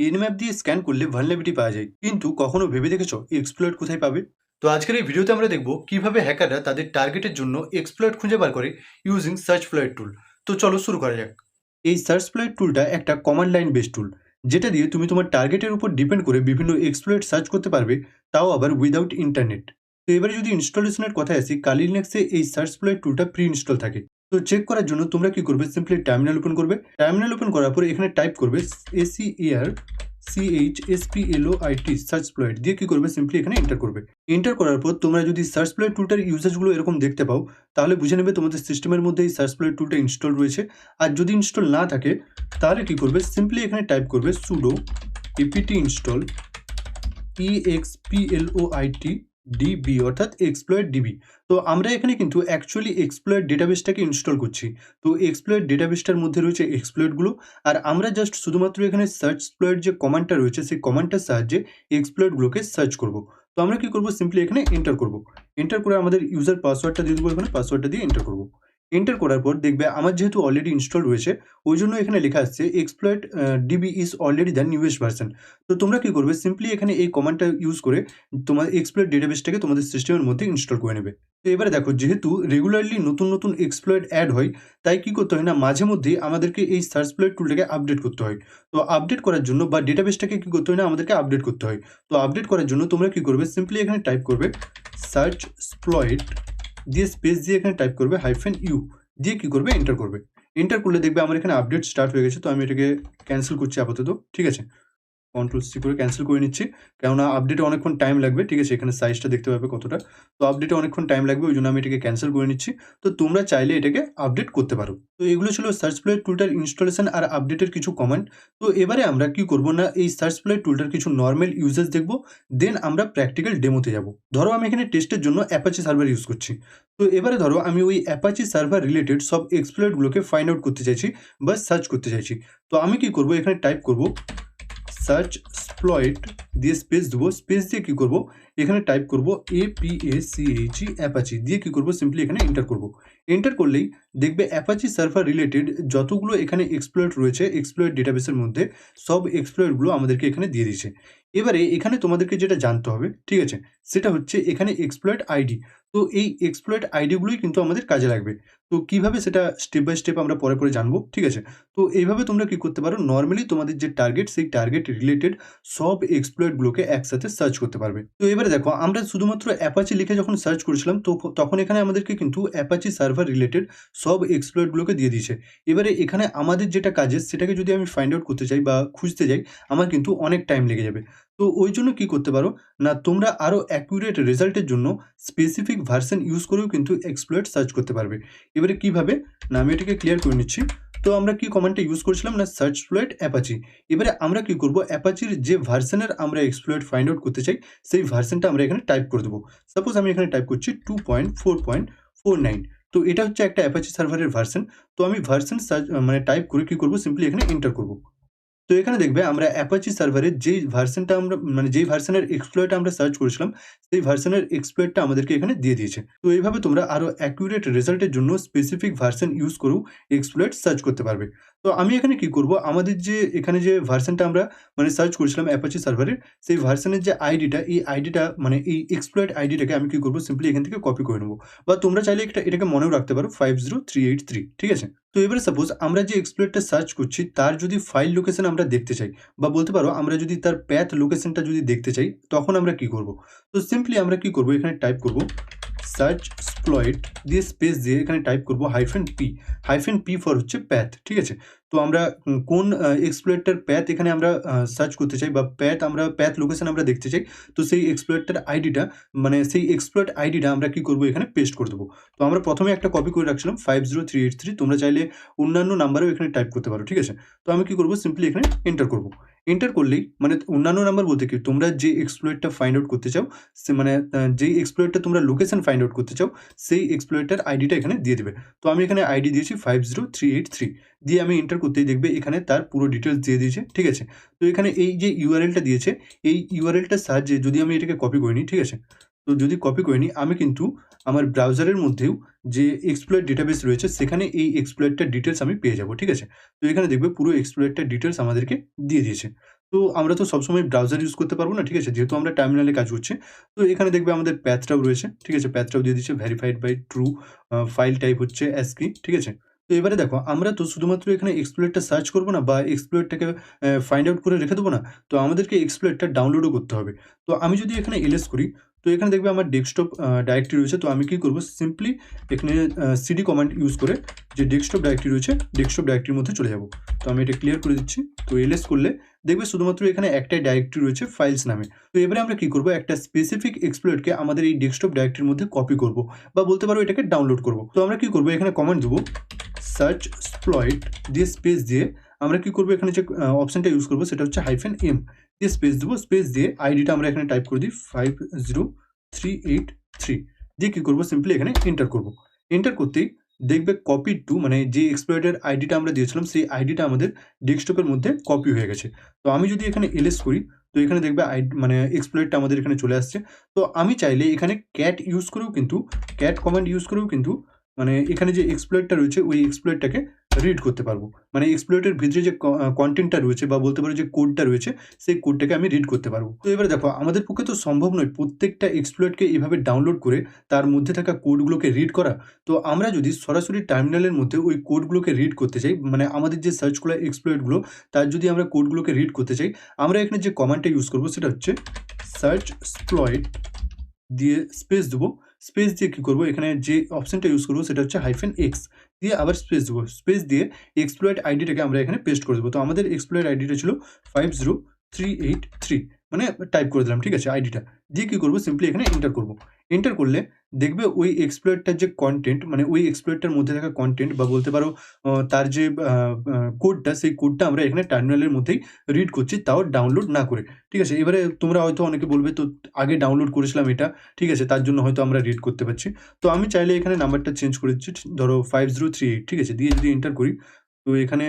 Nmap দিয়ে scan করলে vulnerability পাওয়া যায়, কিন্তু কখনো ভেবে দেখেছো এক্সপ্লয়েট কোথায় পাবে? তো আজকের এই ভিডিওতে আমরা দেখব কিভাবে হ্যাকাররা তাদের টার্গেটের জন্য এক্সপ্লয়েট খুঁজে বার করে ইউজিং সার্চ ফ্লয়েড টুল। তো চলো শুরু করা যাক। এই সার্চ ফ্লয়েড টুলটা একটা কমান্ড লাইন বেসড টুল, যেটা দিয়ে তুমি তোমার টার্গেটের উপর ডিপেন্ড করে বিভিন্ন এক্সপ্লয়েট সার্চ করতে পারবে, তাও আবার উইদাউট ইন্টারনেট। তো এবারে যদি ইনস্টলেশনের কথায় আসি, কালি লিনাক্সে এই সার্চ ফ্লয়েড টুলটা প্রি ইনস্টল থাকে। তো চেক করার জন্য তোমরা কি করবে, সিম্পলি টার্মিনাল ওপেন করবে। টার্মিনাল ওপেন করার পর এখানে টাইপ করবে SEARCHSPLOIT সার্চ ফ্লয়েড দিয়ে কি করবে, সিম্পলি এখানে এন্টার করবে। এন্টার করার পর তোমরা যদি সার্চ ফ্লয়েড টুলটার ইউজেসগুলো এরকম দেখতে পাও, তাহলে বুঝে নেবে তোমাদের সিস্টেমের মধ্যে এই সার্চ ফ্লয়েড টুলটা ইনস্টল রয়েছে। আর যদি ইনস্টল না থাকে, তাহলে কি করবে, সিম্পলি এখানে টাইপ করবে sudo apt install exploit db অর্থাৎ exploit db। তো আমরা এখানে কিন্তু অ্যাকচুয়ালি exploit ডেটাবেসটাকে ইনস্টল করছি। তো exploit ডেটাবেসটার মধ্যে রয়েছে exploitগুলো, আর আমরা জাস্ট শুধুমাত্র এখানে সার্চ exploit যে কমান্ডটা রয়েছে সেই কমান্ডটার সাহায্যে exploitগুলোকে সার্চ করব। তো আমরা কি করব, সিম্পলি এখানে এন্টার করব। এন্টার করে আমাদের ইউজার পাসওয়ার্ডটা দিয়ে দেবো, এখানে পাসওয়ার্ডটা দিয়ে এন্টার করব। এন্টার করার পর দেখবে আমার যেহেতু অলরেডি ইনস্টল রয়েছে, ওই জন্য এখানে লেখা আসছে exploit db is already the newest version। তো তোমরা কি করবে, সিম্পলি এখানে এই কমান্ডটা ইউজ করে তোমার এক্সপ্লয়েট ডেটাবেসটাকে তোমাদের সিস্টেমের মধ্যে ইনস্টল করে নেবে। তো এবারে দেখো, যেহেতু রেগুলারলি নতুন নতুন এক্সপ্লয়েট অ্যাড হয়, তাই কি করতে হয় না, মাঝে মধ্যেই আমাদেরকে এই সার্চ ফ্লয়েড টুলটাকে আপডেট করতে হয়। তো আপডেট করার জন্য বা ডেটাবেসটাকে কি করতে হয় না, আমাদেরকে আপডেট করতে হয়। তো আপডেট করার জন্য তোমরা কি করবে, সিম্পলি এখানে টাইপ করবে সার্চ ফ্লয়েড দিয়ে স্পেস দিয়ে এখানে টাইপ করবে -u দিয়ে কি করবে, এন্টার করবে। এন্টার করলে দেখবে আমার এখানে আপডেট স্টার্ট হয়ে গেছে। তো আমি এটাকে ক্যান্সেল করছি আপাতত, ঠিক আছে। কন্ট্রোল-C করে ক্যান্সেল করে নিচ্ছি। কেননা আপডেটে অনেকক্ষণ টাইম লাগবে, ঠিক আছে? এখানে সাইজটা দেখতে পাবে কতটা। তো আপডেটে অনেকক্ষণ টাইম লাগবে, ওইজন্য আমি এটাকে ক্যান্সেল করে নিচ্ছি। তো তোমরা চাইলে এটাকে আপডেট করতে পারো। তো এগুলো ছিল সার্চ ফ্লয়েড টুলটার ইনস্টলেশন আর আপডেটের কিছু কমান্ড। তো এবারে আমরা কি করব না, এই সার্চ ফ্লয়েড টুলটার কিছু নরমাল ইউজেস দেখব, দেন আমরা প্র্যাকটিক্যাল ডেমোতে যাব। ধরো আমি এখানে টেস্টের জন্য অ্যাপাচি সার্ভার ইউজ করছি। তো এবারে ধরো আমি ওই অ্যাপাচি সার্ভার রিলেটেড সব এক্সপ্লয়েটগুলোকে ফাইন্ড আউট করতে চাইছি বা সার্চ করতে চাইছি। তো আমি কি করব, এখানে টাইপ করব সার্চ এক্সপ্লয়েট দিয়ে স্পেস দেবো। স্পেস দিয়ে কি করব, এখানে টাইপ করব APACHE অ্যাপাচি দিয়ে কি করব, সিম্পলি এখানে এন্টার করব। এন্টার করলেই দেখবে অ্যাপাচি সার্ভার রিলেটেড যতগুলো এখানে এক্সপ্লয়েট রয়েছে এক্সপ্লয়েট ডেটাবেসের মধ্যে, সব এক্সপ্লয়েটগুলো আমাদেরকে এখানে দিয়ে দিয়েছে। এবারে এখানে তোমাদেরকে যেটা জানতে হবে, ঠিক আছে, সেটা হচ্ছে এখানে এক্সপ্লয়েট আইডি। তো এই এক্সপ্লয়েট আইডিগুলোই কিন্তু আমাদের কাজে লাগবে। তো কিভাবে সেটা স্টেপ বাই স্টেপ আমরা পরে পরে জানবো, ঠিক আছে। তো এইভাবে তোমরা কি করতে পারো, নরমালি তোমাদের যে টার্গেট সেই টার্গেট রিলেটেড সব এক্সপ্লয়েটগুলোকে একসাথে সার্চ করতে পারবে। তো এবারে দেখো, আমরা শুধুমাত্র অ্যাপাচি লিখে যখন সার্চ করেছিলাম, তো তখন এখানে আমাদেরকে কিন্তু অ্যাপাচি সার্ভার রিলেটেড সব এক্সপ্লয়েটগুলোকে দিয়ে দিয়েছে। এবারে এখানে আমাদের যেটা কাজের, সেটাকে যদি আমি ফাইন্ড আউট করতে চাই বা খুঁজতে যাই, আমার কিন্তু অনেক টাইম লেগে যাবে। তো ওই জন্য কি করতে পারো না, তোমরা আরও অ্যাকুরেট রেজাল্টের জন্য স্পেসিফিক ভার্সন ইউজ করেও কিন্তু এক্সপ্লয়েট সার্চ করতে পারবে। এবারে কিভাবে না, আমি এটাকে ক্লিয়ার করে নিচ্ছি। তো আমরা কি কমান্ডটা ইউজ করছিলাম না, সার্চ ফ্লয়েড অ্যাপাচি। এবারে আমরা কি করব, অ্যাপাচির যে ভার্সনের আমরা এক্সপ্লয়েট ফাইন্ড আউট করতে চাই, সেই ভার্সনটা আমরা এখানে টাইপ করে দেবো। সাপোজ আমি এখানে টাইপ করছি 2.4.49। তো এটা হচ্ছে একটা অ্যাপাচি সার্ভারের ভার্সন। তো আমি ভার্সন সার্চ মানে টাইপ করে কি করব, সিম্পলি এখানে এন্টার করব। তো এখানে দেখবে আমরা অ্যাপাচি সার্ভারের যেই ভার্সনটা আমরা মানে যেই ভার্সনের এক্সপ্লয়েট আমরা সার্চ করেছিলাম, সেই ভার্সনের এক্সপ্লয়েটটা আমাদেরকে এখানে দিয়ে দিয়েছে। তো এইভাবে তোমরা আরও অ্যাকুরেট রেজাল্টের জন্য স্পেসিফিক ভার্সন ইউজ করেও এক্সপ্লয়েট সার্চ করতে পারবে। তো আমি এখানে কি করব, আমাদের যে এখানে যে ভার্সনটা আমরা মানে সার্চ করেছিলাম অ্যাপাচি সার্ভারের, সেই ভার্সনের যে আইডিটা, এই আইডিটা মানে এই এক্সপ্লয়েট আইডিটাকে আমি কি করব, সিম্পলি এখান থেকে কপি করে নেব। বা তোমরা চাইলে এটাকে মনেও রাখতে পারো 50383, ঠিক আছে। তো এবারে সাপোজ আমরা যে এক্সপ্লয়েটটা সার্চ করছি তার যদি ফাইল লোকেশন আমরা দেখতে চাই, বা বলতে পারো আমরা যদি তার প্যাথ লোকেশনটা যদি দেখতে চাই, তখন আমরা কি করব। তো সিম্পলি আমরা কি করব, এখানে টাইপ করব সার্চ এক্সপ্লয়েট দিয়ে স্পেস দিয়ে এখানে টাইপ করব -p ফর হচ্ছে প্যাথ, ঠিক আছে। তো আমরা কোন এক্সপ্লয়েটটার প্যাথ এখানে আমরা সার্চ করতে চাই বা প্যাথ লোকেশন আমরা দেখতে চাই, তো সেই এক্সপ্লয়েটটার আইডিটা মানে সেই এক্সপ্লয়েট আইডিটা আমরা কি করব, এখানে পেস্ট করে দেবো। তো আমরা প্রথমে একটা কপি করে রাখছিলাম 50383, তোমরা চাইলে অন্যান্য নাম্বারেও এখানে টাইপ করতে পারো, ঠিক আছে। তো আমি কি করব, সিম্পলি এখানে এন্টার করব। এন্টার করলেই মানে অন্যান্য নাম্বার বলতে কি, তোমরা যে এক্সপ্লয়েটটা ফাইন্ড আউট করতে চাও, সে মানে যেই এক্সপ্লয়েটটা তোমরা লোকেশন ফাইন্ড আউট করতে চাও, সেই এক্সপ্লয়েটটার আইডিটা এখানে দিয়ে দেবে। তো আমি এখানে আইডি দিয়েছি 50383 দিয়ে আমি এন্টার করতেই দেখবে এখানে তার পুরো ডিটেলস দিয়ে দিয়েছে, ঠিক আছে। তো এখানে এই যে ইউআরএলটা দিয়েছে, এই ইউআরএলটার সাহায্যে যদি আমি এটাকে কপি করে নিই, ঠিক আছে। তো যদি কপি করে নিই, আমি কিন্তু আমার ব্রাউজারের মধ্যেও যে এক্সপ্লয়েট ডেটাবেস রয়েছে, সেখানে এই এক্সপ্লয়েটটার ডিটেলস আমি পেয়ে যাব, ঠিক আছে। তো এখানে দেখবে পুরো এক্সপ্লয়েটটার ডিটেলস আমাদেরকে দিয়ে দিয়েছে। তো আমরা তো সবসময় ব্রাউজার ইউজ করতে পারবো না, ঠিক আছে? যেহেতু আমরা টার্মিনালে কাজ করছি। তো এখানে দেখবে আমাদের প্যাথটাও রয়েছে, ঠিক আছে? প্যাথটাও দিয়ে দিচ্ছে verified by true, file type হচ্ছে ASCII, ঠিক আছে? তো এবারে দেখো আমরা তো শুধুমাত্র এখানে এক্সপ্লয়েটটা সার্চ করব না বা এক্সপ্লয়েটটাকে ফাইন্ড আউট করে রেখে দেবো না। তো আমাদেরকে এক্সপ্লয়েটটা ডাউনলোডও করতে হবে। তো আমি যদি এখানে ls করি, তো এখানে দেখবে আমার ডেস্কটপ ডাইরেক্টরি রয়েছে। তো আমি কি করব, সিম্পলি এখানে সিডি কমান্ড ইউজ করে যে ডেস্কটপ ডাইরেক্টরি রয়েছে, ডেস্কটপ ডাইরেক্টরির মধ্যে চলে যাব। তো আমি এটা ক্লিয়ার করে দিচ্ছি। তো ls করলে দেখবে শুধুমাত্র এখানে একটাই ডাইরেক্টরি রয়েছে ফাইলস নামে। তো এবারে আমরা কি করব, একটা স্পেসিফিক এক্সপ্লয়েটকে আমাদের এই ডেস্কটপ ডাইরেক্টরির মধ্যে কপি করব বা বলতে পারো এটাকে ডাউনলোড করব। তো আমরা কি করব, এখানে কমান্ড দেব সার্চ এক্সপ্লয়েট দিয়ে স্পেস দিয়ে আমরা কি করব, এখানে যে অপশনটা ইউজ করব সেটা হচ্ছে -m দিয়ে স্পেস দেব। স্পেস দিয়ে আইডিটা আমরা এখানে টাইপ করে দিই 50383 দিয়ে কি করব, সিম্পলি এখানে এন্টার করব। এন্টার করতেই দেখবে কপি টু, মানে যে এক্সপ্লয়েটের আইডিটা আমরা দিয়েছিলাম সেই আইডিটা আমাদের ডেস্কটপের মধ্যে কপি হয়ে গেছে। তো আমি যদি এখানে ls করি, তো এখানে দেখবে মানে এক্সপ্লয়েটটা আমাদের এখানে চলে আসছে। তো আমি চাইলে এখানে ক্যাট ইউজ করেও কিন্তু, ক্যাট কমান্ড ইউজ করেও কিন্তু মানে এখানে যে এক্সপ্লয়েটটা রয়েছে ওই এক্সপ্লয়েটটাকে রিড করতে পারবো। মানে এক্সপ্লয়েটের ভিতরে যে কনটেন্টটা রয়েছে বা বলতে পারো যে কোডটা রয়েছে সেই কোডটাকে আমি রিড করতে পারবো। তো এবারে দেখো আমাদের পক্ষে তো সম্ভব নয় প্রত্যেকটা এক্সপ্লয়েটকে এভাবে ডাউনলোড করে তার মধ্যে থাকা কোডগুলোকে রিড করা। তো আমরা যদি সরাসরি টার্মিনালের মধ্যে ওই কোডগুলোকে রিড করতে চাই, মানে আমাদের যে সার্চ করা এক্সপ্লয়েটগুলো তার যদি আমরা কোডগুলোকে রিড করতে চাই, আমরা এখানে যে কমান্ডটা ইউজ করবো সেটা হচ্ছে সার্চ এক্সপ্লয়েট দিয়ে স্পেস দেবো। স্পেস দিয়ে কি করব, এখানে যে অপশনটা ইউজ করব সেটা হচ্ছে -x দিয়ে আবার স্পেস দেবো। স্পেস দিয়ে এক্সপ্লয়েট আইডিটাকে আমরা এখানে পেস্ট করে দেবো। তো আমাদের এক্সপ্লয়েট আইডিটা ছিল 50383, মানে টাইপ করে দিলাম, ঠিক আছে? আইডিটা দিয়ে কি করব, সিম্পলি এখানে এন্টার করব। এন্টার করলে দেখবে ওই এক্সপ্লয়েটটার যে কনটেন্ট, মানে ওই এক্সপ্লয়েটটার মধ্যে থাকা কনটেন্ট বা বলতে পারো তার যে কোডটা, সেই কোডটা আমরা এখানে টার্মিনালের মধ্যেই রিড করছি, তাও ডাউনলোড না করে, ঠিক আছে? এবারে তোমরা হয়তো অনেকে বলবে তো আগে ডাউনলোড করেছিলাম এটা, ঠিক আছে? তার জন্য হয়তো আমরা রিড করতে পারছি। তো আমি চাইলে এখানে নাম্বারটা চেঞ্জ করে দিচ্ছি। ধরো 5038, ঠিক আছে? দিয়ে যদি এন্টার করি, তো এখানে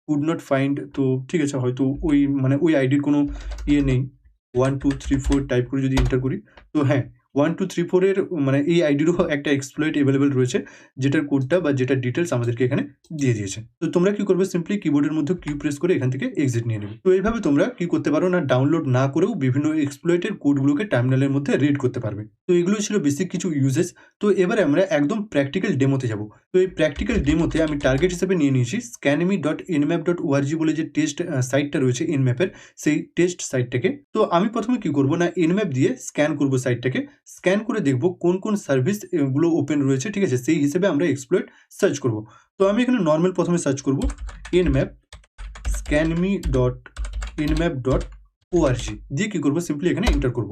কুড নট ফাইন্ড, তো ঠিক আছে হয়তো ওই মানে ওই আইডির কোনো ইয়ে নেই। 1 2 3 4 টাইপ করে যদি এন্টার করি, তো হ্যাঁ 1 2 3 4 এর মানে এই আইডিরও একটা এক্সপ্লয়েট এভেইলেবল রয়েছে, যেটার কোডটা বা যেটার ডিটেইলস আমাদেরকে এখানে দিয়ে দিয়েছে। তো তোমরা কি করবে, সিম্পলি কিবোর্ডের মধ্যে কিউ প্রেস করে এখান থেকে এক্সিট নিয়ে নেবে। তো এইভাবে তোমরা কি করতে পারো না, ডাউনলোড না করেও বিভিন্ন এক্সপ্লয়েটের কোডগুলোকে টার্মিনালের মধ্যে রিড করতে পারবে। তো এগুলোই ছিল বেসিক কিছু ইউজেস। তো এবারে আমরা একদম প্র্যাকটিক্যাল ডেমোতে যাব। তো এই প্র্যাকটিক্যাল ডেমোতে আমি টার্গেট হিসেবে নিয়ে নিয়েছি scanemy.nmap.org বলে যে টেস্ট সাইটটা রয়েছে nmap এর, সেই টেস্ট সাইটটাকে। তো আমি প্রথমে কি করব না, nmap দিয়ে স্ক্যান করব সাইটটাকে। স্ক্যান করে দেখব কোন কোন সার্ভিস গুলো ওপেন রয়েছে, ঠিক আছে? সেই হিসেবে আমরা এক্সপ্লয়েট সার্চ করব। তো আমি এখানে নরমাল প্রথমে সার্চ করব nmap scanemy.nmap.org দিয়ে কি করব, সিম্পলি এখানে এন্টার করব।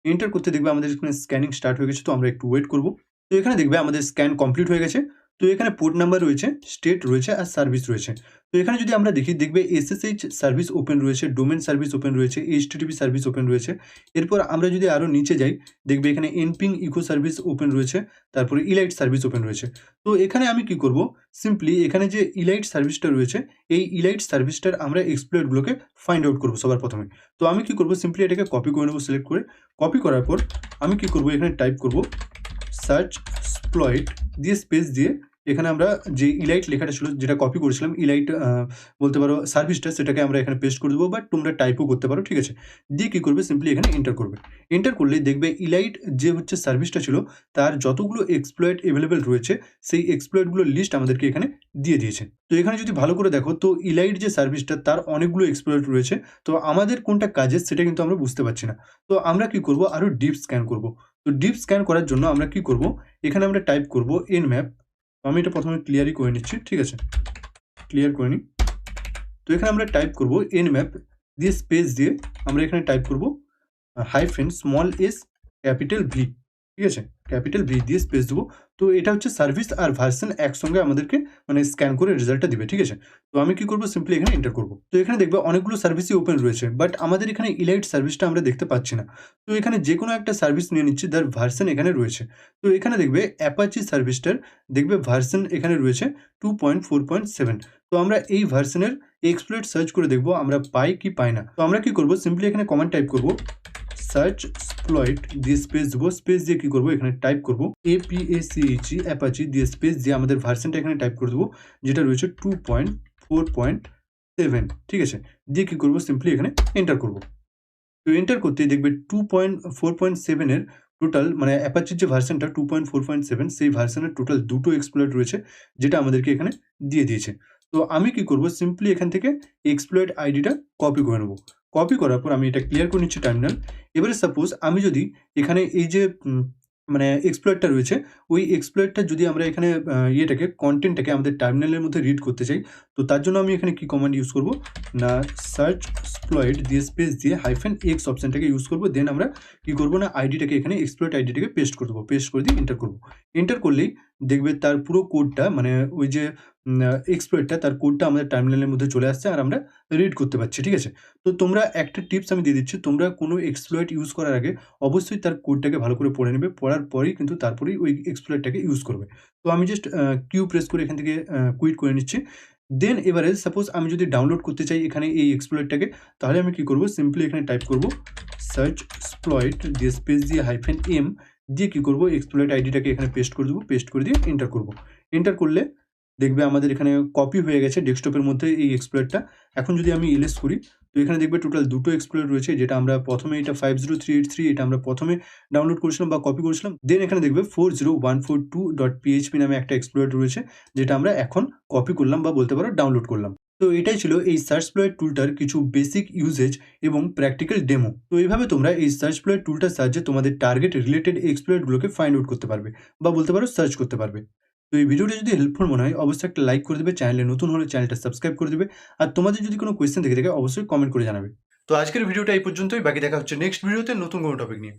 এন্টার করতে দেখবে আমাদের এখানে স্ক্যানিং স্টার্ট হয়ে গেছে। তো আমরা একটু ওয়েট করব। তো এখানে দেখবে আমাদের স্ক্যান কমপ্লিট হয়ে গেছে। তো এখানে পোর্ট নাম্বার রয়েছে, স্টেট রয়েছে আর সার্ভিস রয়েছে। তো এখানে যদি আমরা দেখি, দেখবে SSH সার্ভিস ওপেন রয়েছে, ডোমেন সার্ভিস ওপেন রয়েছে, HTTP সার্ভিস ওপেন রয়েছে। এরপর আমরা যদি আরও নিচে যাই, দেখবে এখানে nping ইকো সার্ভিস ওপেন রয়েছে, তারপরে ইলাইট সার্ভিস ওপেন রয়েছে। তো এখানে আমি কি করব, সিম্পলি এখানে যে ইলাইট সার্ভিসটা রয়েছে, এই ইলাইট সার্ভিসটার আমরা এক্সপ্লয়েটগুলোকে ফাইন্ড আউট করব সবার প্রথমে। তো আমি কি করব, সিম্পলি এটাকে কপি করে নেব সিলেক্ট করে। কপি করার পর আমি কি করব, এখানে টাইপ করব সার্চ এক্সপ্লয়েট দিয়ে স্পেস দিয়ে এখানে আমরা যে ইলাইট লেখাটা ছিল, যেটা কপি করেছিলাম ইলাইট বলতে পারো সার্ভিসটা, সেটাকে আমরা এখানে পেস্ট করে দেবো, বাট তোমরা টাইপও করতে পারো, ঠিক আছে? দিয়ে কি করবে, সিম্পলি এখানে এন্টার করবে। এন্টার করলে দেখবে ইলাইট যে হচ্ছে সার্ভিসটা ছিল তার যতগুলো এক্সপ্লয়েট এভেলেবেল রয়েছে সেই এক্সপ্লয়েটগুলোর লিস্ট আমাদেরকে এখানে দিয়ে দিয়েছে। তো এখানে যদি ভালো করে দেখো, তো ইলাইট যে সার্ভিসটা তার অনেকগুলো এক্সপ্লয়েট রয়েছে। তো আমাদের কোনটা কাজের সেটা কিন্তু আমরা বুঝতে পারছি না। তো আমরা কি করব, আরও ডিপ স্ক্যান করব। তো ডিপ স্ক্যান করার জন্য আমরা কি করব, এখানে আমরা টাইপ করব nmap। আমি এটা প্রথমে ক্লিয়ারই করে নিচ্ছি, ঠিক আছে? ক্লিয়ার করে নিই। তো এখানে আমরা টাইপ করব nmap দিয়ে স্পেস দিয়ে আমরা এখানে টাইপ করব স্মল s ক্যাপিটাল V, ঠিক আছে? ক্যাপিটাল V দিয়ে স্পেস দেবো। তো এটা হচ্ছে সার্ভিস আর ভার্সন একসঙ্গে আমাদেরকে মানে স্ক্যান করে রেজাল্টটা দিবে, ঠিক আছে? তো আমি কি করব, সিম্পলি এখানে এন্টার করব। তো এখানে দেখবে অনেকগুলো সার্ভিসই ওপেন রয়েছে, বাট আমাদের এখানে ইলাইট সার্ভিসটা আমরা দেখতে পাচ্ছি না। তো এখানে যেকোনো একটা সার্ভিস নিয়ে নিচ্ছি, যার ভার্সন এখানে রয়েছে। তো এখানে দেখবে অ্যাপাচি সার্ভিসটার দেখবে ভার্সন এখানে রয়েছে 2.4.7। তো আমরা এই ভার্সনের এক্সপ্লয়েট সার্চ করে দেখব আমরা পাই কি পাই না। তো আমরা কি করব, সিম্পলি এখানে কমান্ড টাইপ করব সার্চ এক্সপ্লয়েট দিয়ে স্পেস দেবো। স্পেস দিয়ে কি করব, এখানে টাইপ করব APACHE অ্যাপাচি দিয়ে স্পেস দিয়ে আমাদের ভার্সনটা এখানে টাইপ করে দেবো, যেটা রয়েছে 2.4.7। 7 ঠিক আছে? দিয়ে কি করব সিম্পলি এখানে এন্টার করব। তো এন্টার করতেই দেখবে 2.4.7 এর টোটাল মানে অ্যাপাচির যে ভার্সনটা 2.4.7 সেই ভার্সনের টোটাল ২ টো এক্সপ্লয়েট রয়েছে যেটা আমাদেরকে এখানে দিয়ে দিয়েছে। তো আমি কি করব সিম্পলি এখান থেকে এক্সপ্লয়েট আইডিটা কপি করে নেব। কপি করার পর আমি এটা ক্লিয়ার করে নিচ্ছি টার্মিনাল। এবারে সাপোজ আমি যদি এখানে এই যে মানে এক্সপ্লয়েটটা রয়েছে, ওই এক্সপ্লয়েটটা যদি আমরা এখানে ইয়েটাকে কনটেন্টটাকে আমাদের টার্মিনালের মধ্যে রিড করতে চাই, তো তার জন্য আমি এখানে কি কমান্ড ইউজ করব না সার্চ এক্সপ্লয়েট দিয়ে স্পেস দিয়ে -x অপশনটাকে ইউজ করব। দেন আমরা কি করব না আইডিটাকে এখানে এক্সপ্লয়েট আইডিটাকে পেস্ট করে দেবো। পেস্ট করে দিয়ে এন্টার করব। এন্টার করলেই দেখবে তার পুরো কোডটা মানে ওই যে এক্সপ্লয়েটটা তার কোডটা আমাদের টার্মিনালের মধ্যে চলে আসছে আর আমরা রিড করতে পারছি। ঠিক আছে? তো তোমরা একটা টিপস আমি দিয়ে দিচ্ছি। তোমরা কোনো এক্সপ্লয়েট ইউজ করার আগে অবশ্যই তার কোডটাকে ভালো করে পড়ে নেবে। পড়ার পরেই কিন্তু তারপরেই ওই এক্সপ্লয়েটটাকে ইউজ করবে। তো আমি জাস্ট কিউ প্রেস করে এখান থেকে কুইট করে নিচ্ছি। দেন এবারে সাপোজ আমি যদি ডাউনলোড করতে চাই এখানে এই এক্সপ্লয়েটটাকে, তাহলে আমি কি করব সিম্পলি এখানে টাইপ করব সার্চ এক্সপ্লয়েট দিয়ে স্পেস দিয়ে -m দিয়ে কি করব এক্সপ্লয়েট আইডিটাকে এখানে পেস্ট করে দেব। পেস্ট করে দিয়ে এন্টার করব। এন্টার করলে দেখবে আমাদের এখানে কপি হয়ে গেছে ডেস্কটপের মধ্যে এই এক্সপ্লয়েটটা। এখন যদি আমি এলএস করি, তো এখানে দেখবে টোটাল ২ টো এক্সপ্লয়েট রয়েছে যেটা আমরা প্রথমে এটা 50383 এটা আমরা প্রথমে ডাউনলোড করেছিলাম বা কপি করেছিলাম। দেন এখানে দেখবে 40142.php নামে একটা এক্সপ্লয়েট রয়েছে যেটা আমরা এখন কপি করলাম বা বলতে পারো ডাউনলোড করলাম। তো এটাই ছিল এই সার্চপ্লয়েট টুলটার কিছু বেসিক ইউজেজ এবং প্র্যাকটিক্যাল ডেমো। তো এইভাবে তোমরা এই সার্চপ্লয়েট টুলটার সাহায্যে তোমাদের টার্গেট রিলেটেড এক্সপ্লয়েটগুলোকে ফাইন্ড আউট করতে পারবে বা বলতে পারো সার্চ করতে পারবে। তো এই ভিডিওটা যদি হেল্পফুল মনে হয় অবশ্যই একটা লাইক করে দেবে, চ্যানেলে নতুন হলে চ্যানেলটা সাবস্ক্রাইব করে দেবে। আর তোমাদের যদি কোনো কোয়েশ্চেন থেকে থাকে অবশ্যই কমেন্ট করে জানাবে। তো আজকের ভিডিওটা এই পর্যন্তই, বাকি দেখা হচ্ছে নেক্সট ভিডিওতে নতুন কোনো টপিক নিয়ে।